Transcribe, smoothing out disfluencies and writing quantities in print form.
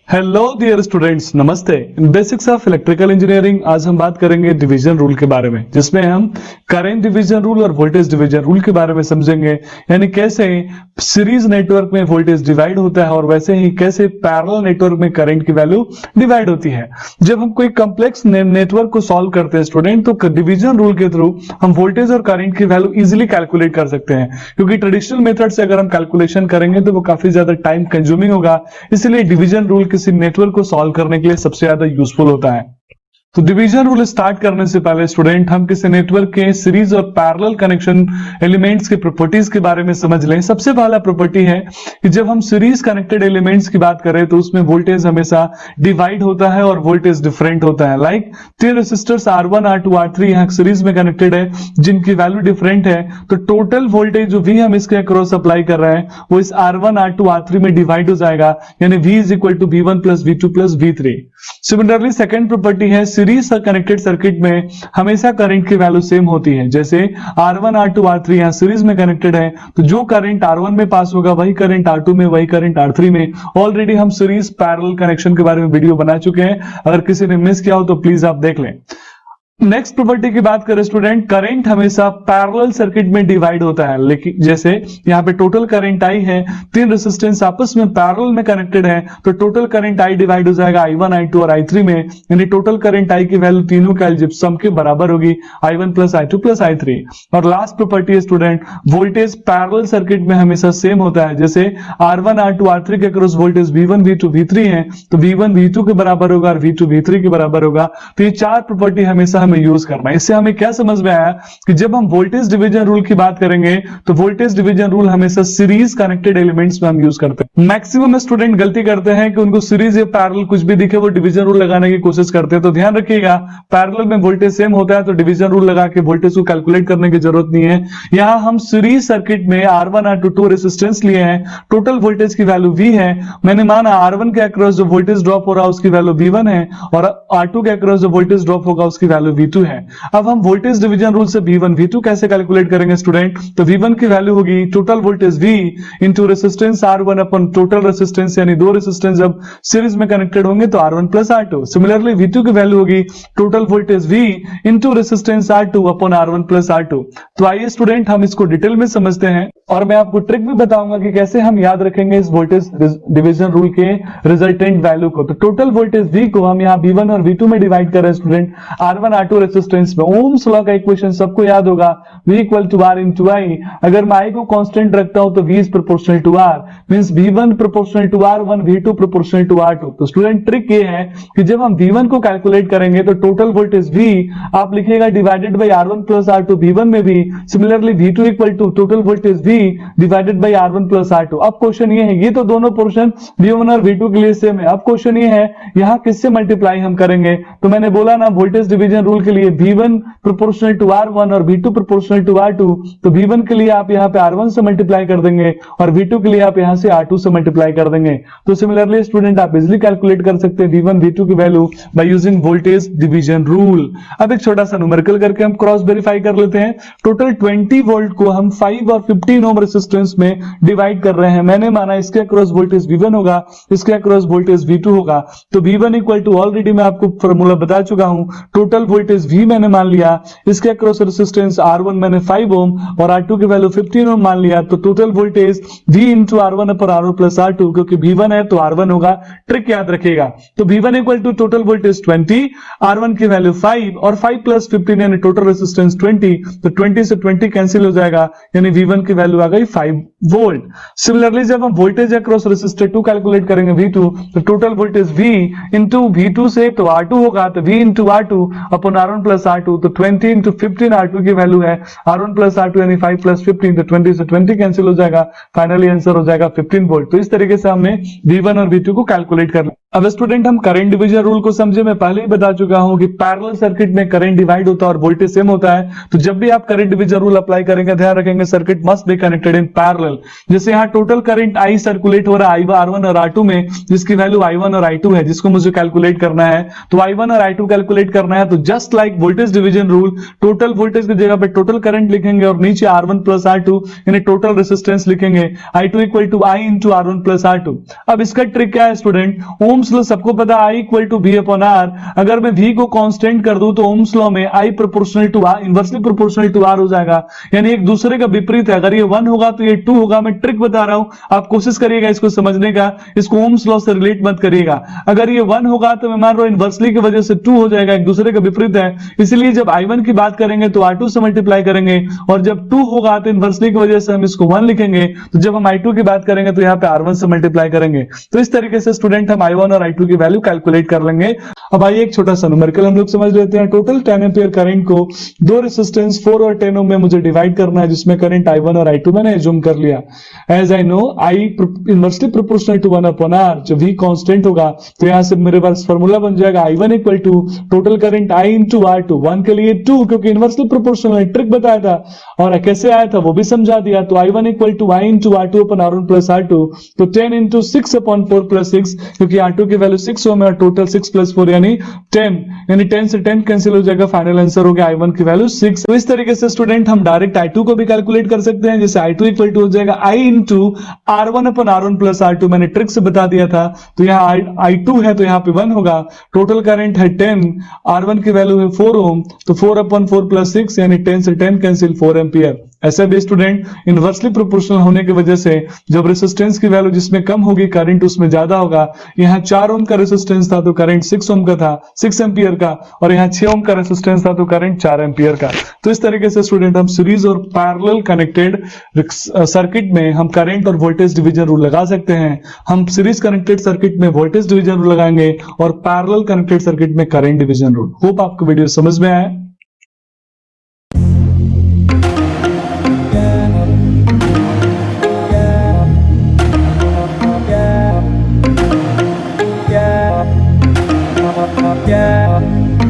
Hello dear students, नमस्ते। Basics of electrical engineering आज हम बात करेंगे डिवीजन रूल के बारे में, जिसमें हम करंट डिवीजन रूल और वोल्टेज डिवीजन रूल के बारे में समझेंगे। यानी कैसे सीरीज नेटवर्क में वोल्टेज डिवाइड होता है और वैसे ही कैसे पैरेलल नेटवर्क में करंट की वैल्यू डिवाइड होती है। जब हम कोई कॉम्प्लेक्स नेटवर्क को सॉल्व करते हैं स्टूडेंट, तो डिवीजन रूल के थ्रू हम वोल्टेज और करंट की वैल्यू इजिली कैलकुलेट कर सकते हैं, क्योंकि ट्रेडिशनल मेथड से अगर हम कैलकुलेशन करेंगे तो वो काफी ज्यादा टाइम कंज्यूमिंग होगा। इसलिए डिवीजन रूल किसी नेटवर्क को सॉल्व करने के लिए सबसे ज्यादा यूजफुल होता है। तो डिवीजन रूल स्टार्ट करने से पहले स्टूडेंट हम किसी नेटवर्क के सीरीज और पैरेलल कनेक्शन एलिमेंट्स के प्रॉपर्टीज के बारे में समझ लें। सबसे पहला प्रॉपर्टी है कि जब हम सीरीज कनेक्टेड एलिमेंट्स की बात करें तो उसमें वोल्टेज हमेशा डिवाइड होता है और वोल्टेज डिफरेंट होता है। Like 3 resistors R1 R2 R3 यहाँ सीरीज में कनेक्टेड है, जिनकी वैल्यू डिफरेंट है, तो टोटल वोल्टेज जो V हम इसके अक्रॉस अप्लाई कर रहे हैं वो इस R1 R2 R3 में डिवाइड हो जाएगा, यानी V is equal to V1 plus V2 plus V3। Similarly second property है सीरीज कनेक्टेड सर्किट में हमेशा करंट की वैल्यू सेम होती है। जैसे R1 R2 R3 यहाँ सीरीज में कनेक्टेड है, तो जो करंट R1 में पास होगा वही करंट R2 में, वही करंट R3 में। ऑलरेडी हम सीरीज पैरेलल कनेक्शन के बारे में वीडियो बना चुके हैं, अगर किसी ने मिस किया हो तो प्लीज आप देख लें। नेक्स्ट प्रॉपर्टी की बात करें स्टूडेंट, करंट हमेशा पैरेलल सर्किट में डिवाइड होता है। लेकिन जैसे यहाँ पे टोटल करंट I है, 3 रेजिस्टेंस आपस में पैरेलल में कनेक्टेड है, तो टोटल करंट I डिवाइड हो जाएगा I1 I2 और I3 में, यानी टोटल करंट I की वैल्यू तीनों के एलजेब्रा के बराबर होगी, I1 plus I2 plus I3। और लास्ट प्रॉपर्टी है स्टूडेंट, वोल्टेज पैरेलल सर्किट में हमेशा सेम होता है। जैसे R1 R2 R3 के across voltage V1 V2 V3 है, तो V1 V2 के बराबर होगा और V2 V3 के बराबर होगा। तो ये चार प्रॉपर्टी हमेशा हमें यूज करना है। इससे हमें क्या समझ में आया कि जब हम वोल्टेज डिवीजन रूल की बात करेंगे तो वोल्टेज डिवीजन रूल हमेशा सीरीज कनेक्टेड एलिमेंट्स में हम यूज करते हैं। मैक्सिमम स्टूडेंट गलती करते हैं कि उनको सीरीज या पैरेलल कुछ भी दिखे वो डिवीजन रूल लगाने की कोशिश करते हैं। तो ध्यान रखिएगा, पैरेलल में वोल्टेज सेम होता है तो डिवीजन रूल लगा के वोल्टेज को कैलकुलेट करने की जरूरत नहीं है। यहां हम सीरीज सर्किट में R1 R2 2 रेजिस्टेंस लिए हैं, टोटल वोल्टेज की वैल्यू V है। मैंने माना R1 के अक्रॉस जो वोल्टेज ड्रॉप हो रहा है उसकी वैल्यू V1 है और R2 के अक्रॉस जो वोल्टेज ड्रॉप होगा उसकी वैल्यू V2 है। अब हम वोल्टेज डिवीजन रूल से V1 V2 कैसे कैलकुलेट करेंगे स्टूडेंट? तो V1 की वैल्यू होगी total voltage V into resistance R1 अपन टोटल रेसिस्टेंस, यानी दो रेसिस्टेंस जब सीरीज में कनेक्टेड होंगे तो R1 plus R2। Similarly V2 की वैल्यू होगी total voltage V into resistance R2 अपन R1 प्लस R2। तो आइए स्टूडेंट हम इसको डिटेल में समझते हैं और मैं आपको ट्रिक भी बताऊंगा कि कैसे हम याद रखेंगे इस वोल्टेज डिवीजन रूल के रिजल्टेंट वैल्यू को। तो टोटल वोल्टेज V को हम यहाँ V1 और V2 में डिवाइड कर रहे हैं स्टूडेंट, R1 R2 रेजिस्टेंस में। ओम्स लॉ का इक्वेशन सबको याद होगा, V equal to R into I। अगर मैं I को कांस्टेंट रखता हूं तो V is proportional to R, means V1 proportional to R1, V2 proportional to R2। तो स्टूडेंट ट्रिक ये है कि जब हम V1 को कैलकुलेट करेंगे तो टोटल वोल्टेज V आप लिखेगा divided by R1 plus R2 V1 में भी। Similarly V2 equal to total voltage V divided by R1 plus R2। अब क्वेश्चन ये है, ये तो दोनों पोर्शन V1 और V2 के लिए सेम है। अब क्वेश्चन ये है यहां किससे मल्टीप्लाई हम करेंगे? तो मैंने बोला ना वोल्टेज डिवीजन रूल के लिए V1 प्रोपोर्शनल टू R1 और V2 प्रोपोर्शनल टू R2, तो V1 के लिए आप यहां पे R1 से मल्टीप्लाई कर देंगे और V2 के लिए आप यहां से R2 से मल्टीप्लाई कर देंगे। तो सिमिलरली स्टूडेंट आप इजीली कैलकुलेट कर सकते हैं V1 V2 की value by using voltage division rule. अब एक छोटा सा न्यूमेरिकल करके हम क्रॉस वेरीफाई कर लेते हैं। टोटल 20 वोल्ट को हम 5 और 15 ओम रेजिस्टेंस में डिवाइड कर रहे हैं। मैंने माना इसके अक्रॉस वोल्टेज V1 होगा, इसके अक्रॉस वोल्टेज V2 होगा। तो V1 इक्वल टू ऑलरेडी मैं आपको फॉर्मूला बता चुका हूं, टोटल वोल्टेज V मैंने मान लिया, इसके अक्रॉस रेजिस्टेंस R1 मैंने 5 ओम और R2 की वैल्यू 15 ओम मान लिया। तो total voltage V into R1 अपर R1 प्लस R2, क्योंकि V1 है तो R1 होगा। ट्रिक याद रखिएगा। तो V1 equal to total voltage 20, R1 की वैल्यू 5 और 5 प्लस 15 यानी टोटल रेजिस्टेंस 20, तो 20 से 20 कैंसिल हो जाएगा, यानी V1 की वैल्यू आ गई 5 वोल्ट। सिमिलरली जब हम वोल्टेज अक्रॉस रेजिस्टर 2 कैलकुलेट करेंगे V2, तो total voltage V into V2 से तो R2 होगा, तो V इंटू R2 अपन R1 प्लस R2, तो 20 इंटू 15 R2 की वैल्यू है R1 प्लस R2 यानी 5 प्लस 15, तो 20 से 20 कैंसिल हो जाएगा, फाइनली आंसर हो जाएगा 15 वोल्ट। तो इस तरीके से हमने V1 और V2 को कैलकुलेट कर लिया। अब स्टूडेंट हम करंट डिवीजन रूल को समझे। मैं पहले ही बता चुका हूं कि पैरेलल सर्किट में करंट डिवाइड होता है और वोल्टेज सेम होता है। तो जब भी आप करंट डिवीजन रूल अप्लाई करेंगे ध्यान रखेंगे circuit must be connected in parallel. जैसे यहाँ टोटल करंट I सर्कुलेट हो रहा है R1 और R2 में, जिसकी वैल्यू I1 और I2 है, जिसको मुझे कैलकुलेट करना है। तो I1 और I2 कैलकुलेट करना है तो just like voltage division rule, total voltage की जगह पे टोटल करंट लिखेंगे और नीचे R1 प्लस R2 यानी टोटल रेजिस्टेंस लिखेंगे। I2 equal to I into R1 plus R2। अब इसका ट्रिक क्या है स्टूडेंट? ओम ओम्स लॉ सबको पता I equal to V upon R। अगर मैं V को कांस्टेंट कर दूं तो ओम्स लॉ में I proportional to R, inversely proportional to R हो जाएगा, यानी एक दूसरे का विपरीत है। अगर ये 1 होगा तो ये 2 होगा। मैं ट्रिक बता रहा हूं, आप कोशिश करिएगा इसको समझने का, इसको ओम्स लॉ से रिलेट मत करिएगा। अगर ये 1 होगा तो मैं मान रहा हूं इनवर्सली की वजह से 2 हो जाएगा, एक दूसरे का विपरीत है। इसलिए जब I1 की बात करेंगे तो R2 से मल्टीप्लाई करेंगे, और जब 2 होगा तो इनवर्सली की वजह से हम इसको 1 लिखेंगे। तो जब हम I2 की बात करेंगे तो यहाँ पे R1 से मल्टीप्लाई करेंगे। तो इस तरीके से स्टूडेंट हम I1 और I2 की वैल्यू कैलकुलेट कर लेंगे। अब आइए एक छोटा सा न्यूमेरिकल हम लोग समझ लेते हैं। टोटल 10 एम्पीयर करंट को दो रेजिस्टेंस 4 और 10 ओम में मुझे डिवाइड करना है, जिसमें करंट I1 और I2 मैंने एज्यूम कर लिया। As I know I inversely proportional to 1 upon R, जो V कांस्टेंट होगा तो यहां से मेरे पास फॉर्मूला बन जाएगा I1 equal to total current I into R2, 1 के लिए 2 क्योंकि इनवर्सली प्रोपोर्शनल ट्रिक बताया था, और कैसे आया था वो भी समझा दिया। तो I1 equal to I into R2 upon R1 plus R2, तो 10 इंटू 6 अपॉन 4 प्लस 6, क्योंकि R2 की वैल्यू 6 ओम है और टोटल 6 प्लस 4 यानी 10, यानी 10 से 10 कैंसिल हो जाएगा। फाइनल आंसर हो गया I1 की वैल्यू 6। तो इस तरीके से स्टूडेंट हम डायरेक्ट I2 को भी कैलकुलेट कर सकते हैं, जैसे I2 इक्वल टू हो जाएगा I into R1 upon R1 plus R2, मैंने ट्रिक से बता दिया था। तो यहाँ I2 है तो यहाँ पे 1 होगा, टोटल करंट है 10, R1 की वैल्यू है 4 ओम, तो 4 अपॉन 4 प्लस 6 यानी 10 से 10 कैंसिल 4 एम्पियर। ऐसे भी स्टूडेंट इनवर्सली प्रोपोर्शनल होने की वजह से जब रेजिस्टेंस की वैल्यू जिसमें कम होगी करंट उसमें ज्यादा होगा। यहाँ 4 ओम का रेजिस्टेंस था तो करंट 6 ओम का था, 6 एम्पियर का, और यहाँ 6 ओम का रेजिस्टेंस था तो करंट 4 एम्पियर का। तो इस तरीके से स्टूडेंट हम सीरीज और पैरेलल कनेक्टेड सर्किट में हम करंट और वोल्टेज डिवीजन रूल लगा सकते हैं। हम सीरीज कनेक्टेड सर्किट में वोल्टेज डिवीजन रूल लगाएंगे और पैरेलल कनेक्टेड सर्किट में करंट डिवीजन रूल। होप आपको वीडियो समझ में आया। Yeah.